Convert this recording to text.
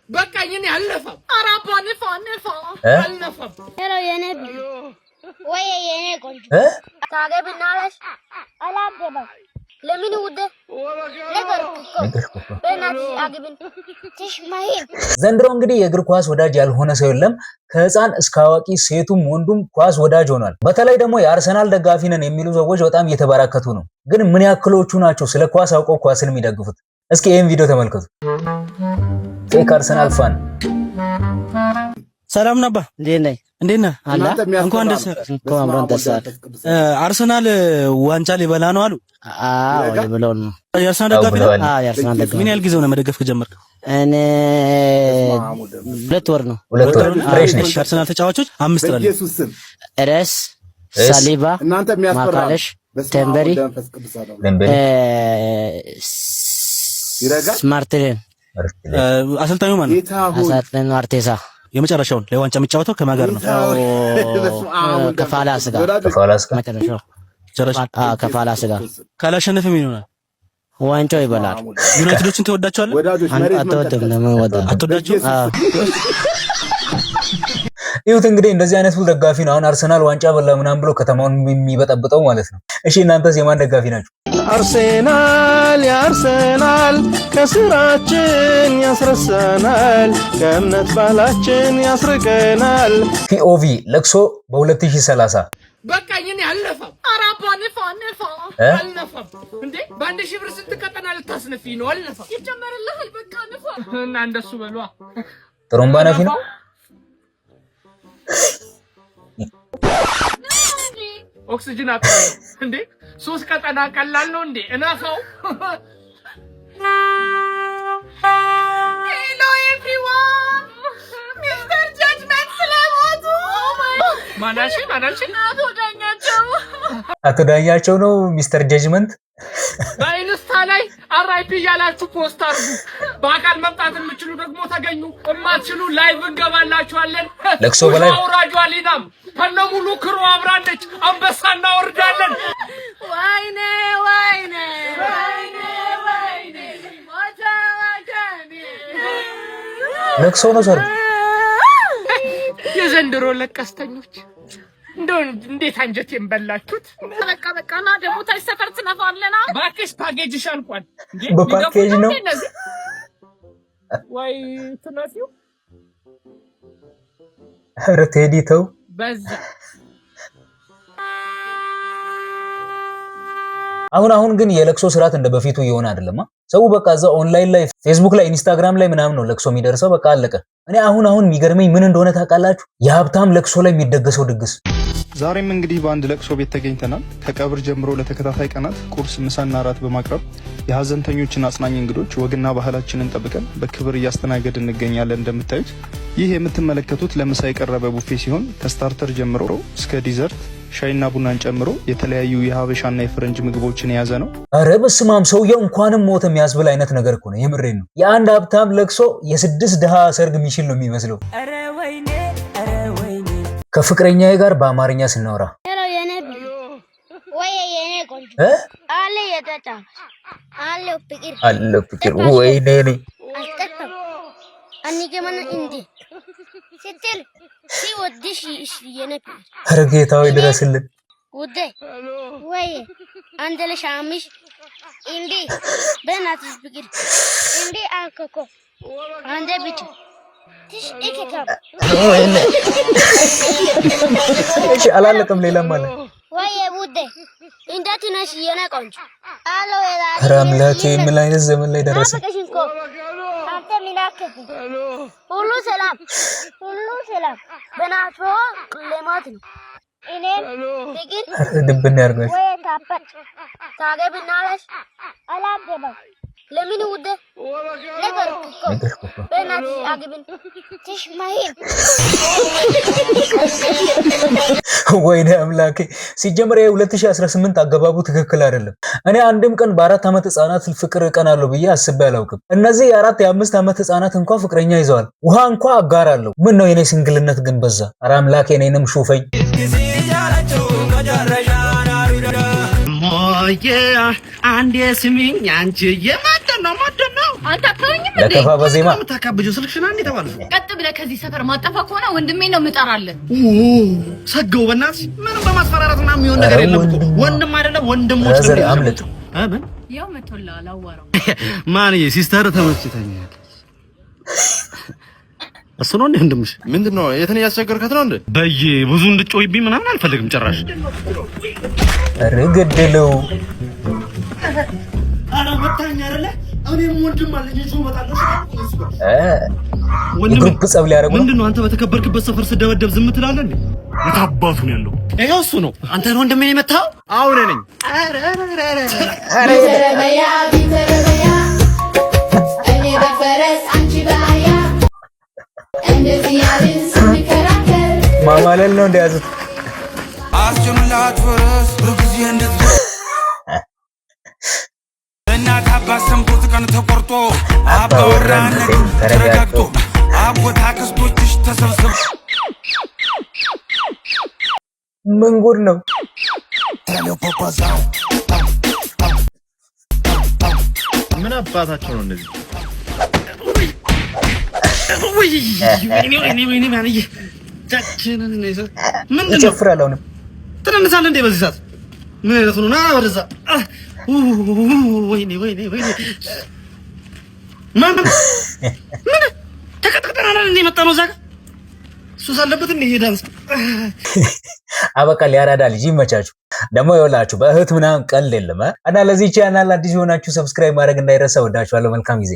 በቃኝ እኔ አልነፋም አራባ ነፋ አልነፋም ሄሎ የኔ ወይ የኔ ቆንጆ ታገቢናለሽ አላገባ ለምን ውደ ነገርኩ በእናትሽ አግቢን ትሽማይ ዘንድሮ እንግዲህ የእግር ኳስ ወዳጅ ያልሆነ ሰው የለም ከህፃን እስከ አዋቂ ሴቱም ወንዱም ኳስ ወዳጅ ሆኗል በተለይ ደግሞ የአርሰናል ደጋፊ ነን የሚሉ ሰዎች በጣም እየተበራከቱ ነው ግን ምን ያክሎቹ ናቸው ስለ ኳስ አውቀው ኳስን የሚደግፉት እስኪ ይሄን ቪዲዮ ተመልከቱ ፌክ አርሰናል ፋን ሰላም ነባ እንዴት ነህ አላ እንኳን ደስ አርሰናል ዋንጫ ሊበላ ነው አሉ አዎ ሊበላው ነው የአርሰናል ደጋፊ ነው የአርሰናል ደጋፊ ምን ያህል ጊዜ ነው መደገፍ ከጀመርክ እኔ 2 ወር ነው ፍሬሽ ነሽ አርሰናል ተጫዋቾች 5 ጥራለህ ኤረስ ሳሊባ ማካለሽ ቴምበሪ ማርቲኔዝ አሰልጣኙ ማን ነው አሰልጣኙ አርቴታ የመጨረሻውን ለዋንጫ የሚጫወተው ከማጋር ነው ከፋላስ ጋር መጨረሻው ከፋላስ ጋር ካላሸነፈ ምን ይሆናል ዋንጫው ይበላል ዩናይትዶችን ተወዳቸዋለህ አትወድም ለምን አትወዳቸው ይሁት እንግዲህ እንደዚህ አይነቱ ደጋፊ ነው አሁን አርሰናል ዋንጫ በላ ምናምን ብሎ ከተማውን የሚበጠብጠው ማለት ነው እሺ እናንተስ የማን ደጋፊ ናችሁ አርሰናል ያርሰናል ከስራችን ያስረሳናል ከእምነት ባላችን ያስርቀናል ፒኦቪ ለቅሶ በ2030 በቃኝ እኔ አልነፋም አራባ ነፋ አልነፋም እንዴ ባንድ ሺህ ብር ስንት ቀጠና ልታስነፊ ነው አልነፋም ይጨመርልሃል በቃ ነፋ እና እንደሱ በሏ ጥሩምባ ነፊ ነው ኦክሲጅን አጥቶ እንዴ 3 ቀጠና ቀላል ነው እንዴ እናፋው ሄሎ ኤቭሪዋን ሚስተር ጃጅመንት ስለሞቱ ማናሽ አቶ ዳኛቸው ነው ሚስተር ጃጅመንት በኢንስታ ላይ አርአይፒ ያላችሁ ፖስት አድርጉ በአካል መምጣት የምትችሉ ደግሞ ተገኙ እማትችሉ ላይቭ እንገባላችኋለን ለቅሶ በላይ አውራጇ ሊናም ከነሙሉ ክሩ አብራለች አንበሳ እናወርዳለን ወይኔ ለቅሶ ነው ሰርግ የዘንድሮ ለቀስተኞች እንደው እንዴት አንጀቴን በላችሁት በቃ ና ደግሞ ታች ሰፈር ትነፋለና ባክሽ ፓኬጅሽ አልቋል እንዴ በፓኬጅ ነው ወይ ትነፊው ኧረ ቴዲ ተው በዛ አሁን ግን የለቅሶ ስርዓት እንደበፊቱ ይሆን አይደለም ሰው በቃ እዛ ኦንላይን ላይ ፌስቡክ ላይ ኢንስታግራም ላይ ምናምን ነው ለቅሶ የሚደርሰው በቃ አለቀ እኔ አሁን የሚገርመኝ ምን እንደሆነ ታውቃላችሁ የሀብታም ለቅሶ ላይ የሚደገሰው ድግስ ዛሬም እንግዲህ በአንድ ለቅሶ ቤት ተገኝተናል ከቀብር ጀምሮ ለተከታታይ ቀናት ቁርስ ምሳና ራት በማቅረብ የሀዘንተኞችን አጽናኝ እንግዶች ወግና ባህላችንን ጠብቀን በክብር እያስተናገድ እንገኛለን እንደምታዩት ይህ የምትመለከቱት ለምሳ የቀረበ ቡፌ ሲሆን ከስታርተር ጀምሮ እስከ ዲዘርት ሻይና ቡናን ጨምሮ የተለያዩ የሀበሻና የፍረንጅ ምግቦችን የያዘ ነው አረ በስማም ሰውየው እንኳንም ሞተ የሚያስብል አይነት ነገር እኮ ነው የምሬን ነው የአንድ ሀብታም ለቅሶ የ6 ድሃ ሰርግ ሚሽል ነው የሚመስለው አረ ወይኔ ከፍቅረኛዬ ጋር በአማርኛ ስናወራ ሄሎ የኔ ወይ የኔ ቆንጆ አለ የታታ አለ ፍቅር ወይኔ አልጠጣም አንገመን እንዴ ስትል ሲወድሽ የኔ ኧረ ጌታዬ ድረስልን ውዴ ወይ አንተ ለሻምሽ እንዴ በእናትሽ ፍቅር እንዴ አልከኮ አንተ ብቻ እሺ አላለቀም ሌላም አለ ወይ ውዴ እንዴት ነሽ የኔ ቆንጆ አሎ ኧረ አምላኬ ምን አይነት ዘመን ላይ ደረሰ አንተ ሚናከፍ ሁሉ ሰላም በናትሮ ለማት ነው እኔ ፍቅር ድብን ያርጋሽ ወይ ታገቢናለሽ አላገባ ለምን ውዴ ነገርኩ በእናትሽ አግቢን ትሽማይ ወይኔ አምላኬ ሲጀመር የ2018 አገባቡ ትክክል አይደለም እኔ አንድም ቀን በ4 አመት ህፃናት ፍቅር ቀናለው ብዬ አስቤ አላውቅም እነዚህ የ4 የ5 አመት ህፃናት እንኳን ፍቅረኛ ይዘዋል ውሃ እንኳን አጋራለሁ ምን ነው የኔ ሲንግልነት ግን በዛ ኧረ አምላኬ እኔንም ሹፈኝ ሞዬ አንዴ ስሚኝ አንቺ የማደነው አንተ አታውኝም እንዴ? ለከፋ በዜማ ታካብጆ ስልክሽና እንዴ ተባልሽ? ቀጥ ብለህ ከዚህ ሰፈር ማጠፋ ከሆነ ወንድሜ ነው የምጠራለን። ሰገው በእናትሽ ምንም በማስፈራራትና የሚሆን ነገር የለም እኮ ወንድም አይደለም ወንድሞች ነው አምልጥ አምን ያው መቶላ አላወራው ማንዬ ሲስተር ተመችተኛል። እሱ ነው እንዴ ወንድምሽ? ምንድነው የትን ያስቸገርካት ነው እንዴ? በየ ብዙ እንድጮይብኝ ምናምን አልፈልግም ጭራሽ። ረግደለው አረ መታኛ አይደለ? እኔም ወንድም አለኝ እሱ መጣለሽ የግሩፕ ጸብ ሊያደርጉ ነው። ምንድነው አንተ በተከበርክበት ሰፈር ስደበደብ ዝም ትላለህ እንዴ? የታባቱ ነው ያለው? ይሄው እሱ ነው። አንተ ነው ወንድሜ የመታው? አዎ እኔ ነኝ። ቢተረበያ እኔ በፈረስ አንቺ በአህያ እንደዚህ ያልን ስንከራከር ማማለል ነው እንደያዙት አስጀምላት ፈረስ ርግዚ እንድት እናት አባት ሰምቶት ቀን ተቆርጦ አባወራነት ተረጋግጦ አጎት አክስቶችሽ ተሰብስበው ምን ጉድ ነው? ምን አባታቸው ነው እነዚህ? ወይኔ ማንዬ ጃችንን ነው ምንድነው? ይጨፍራል አሁንም ትነሳለህ እንዴ በዚህ ሰዓት? ምን አይነት ነው? ና ወደዛ። ወይኔ ማን ተቀጥቅጠናል እንዴ? መጣ ነው እዛ ጋር ሱስ አለበት እንዴ? ይሄዳል አበቃ ሊያራዳ ልጅ ይመቻችሁ። ደግሞ ይኸውላችሁ በእህት ምናምን ቀልድ የለም እና ለዚህ ቻናል አዲስ የሆናችሁ ሰብስክራይብ ማድረግ እንዳይረሳ። ወዳችኋለሁ። መልካም ጊዜ